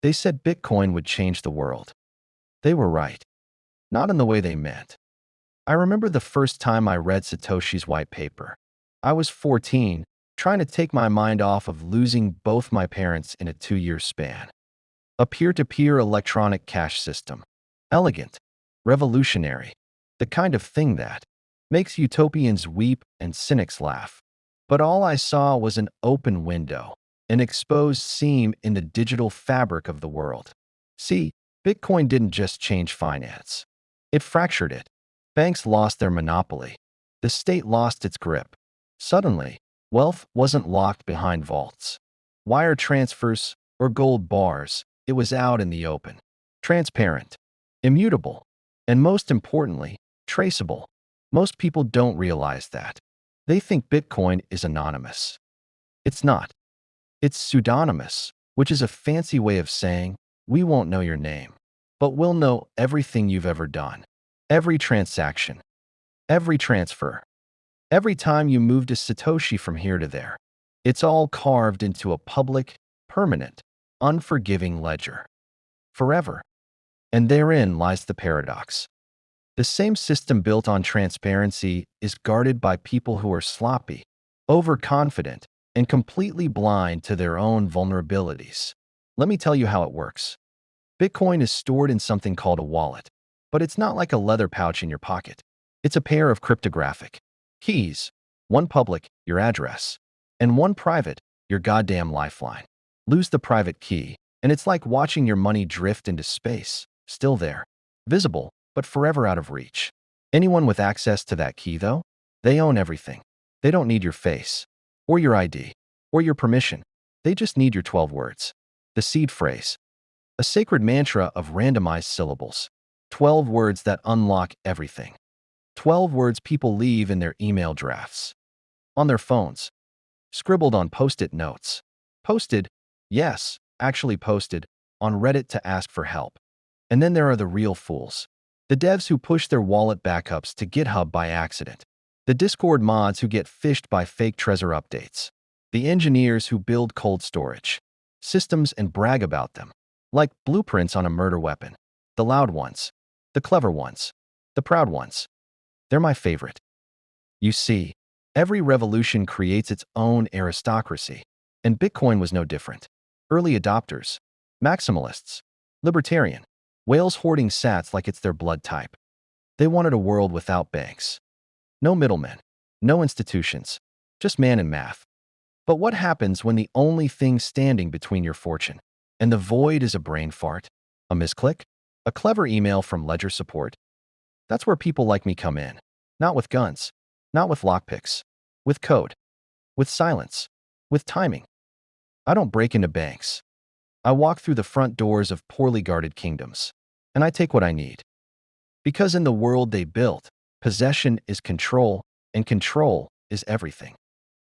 They said Bitcoin would change the world. They were right. Not in the way they meant. I remember the first time I read Satoshi's white paper. I was 14, trying to take my mind off of losing both my parents in a 2-year span. A peer-to-peer electronic cash system. Elegant. Revolutionary. The kind of thing that makes utopians weep and cynics laugh. But all I saw was an open window, an exposed seam in the digital fabric of the world. See, Bitcoin didn't just change finance. It fractured it. Banks lost their monopoly. The state lost its grip. Suddenly, wealth wasn't locked behind vaults, wire transfers, or gold bars. It was out in the open, transparent, immutable, and most importantly, traceable. Most people don't realize that. They think Bitcoin is anonymous. It's not. It's pseudonymous, which is a fancy way of saying, we won't know your name, but we'll know everything you've ever done. Every transaction, every transfer, every time you moved a Satoshi from here to there. It's all carved into a public, permanent, unforgiving ledger. Forever. And therein lies the paradox. The same system built on transparency is guarded by people who are sloppy, overconfident, and completely blind to their own vulnerabilities. Let me tell you how it works. Bitcoin is stored in something called a wallet, but it's not like a leather pouch in your pocket. It's a pair of cryptographic keys, one public, your address, and one private, your goddamn lifeline. Lose the private key, and it's like watching your money drift into space, still there, visible, but forever out of reach. Anyone with access to that key, though, they own everything. They don't need your face, or your ID, or your permission. They just need your 12 words. The seed phrase. A sacred mantra of randomized syllables. 12 words that unlock everything. 12 words people leave in their email drafts. On their phones. Scribbled on post-it notes. Posted, yes, actually posted, on Reddit to ask for help. And then there are the real fools. The devs who push their wallet backups to GitHub by accident. The Discord mods who get phished by fake Trezor updates. The engineers who build cold storage systems and brag about them, like blueprints on a murder weapon. The loud ones. The clever ones. The proud ones. They're my favorite. You see, every revolution creates its own aristocracy, and Bitcoin was no different. Early adopters, maximalists, libertarian, whales hoarding sats like it's their blood type. They wanted a world without banks. No middlemen, no institutions, just man and math. But what happens when the only thing standing between your fortune and the void is a brain fart, a misclick, a clever email from ledger support? That's where people like me come in. Not with guns, not with lockpicks, with code, with silence, with timing. I don't break into banks. I walk through the front doors of poorly guarded kingdoms, and I take what I need. Because in the world they built, possession is control, and control is everything.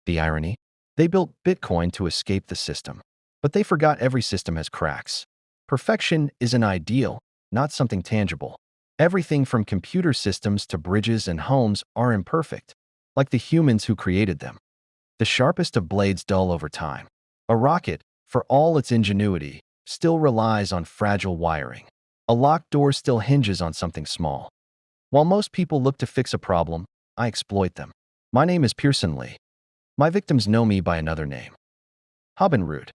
The irony? They built Bitcoin to escape the system, but they forgot every system has cracks. Perfection is an ideal, not something tangible. Everything from computer systems to bridges and homes are imperfect, like the humans who created them. The sharpest of blades dull over time. A rocket, for all its ingenuity, still relies on fragile wiring. A locked door still hinges on something small. While most people look to fix a problem, I exploit them. My name is Pearson Lee. My victims know me by another name. Hobin Rood.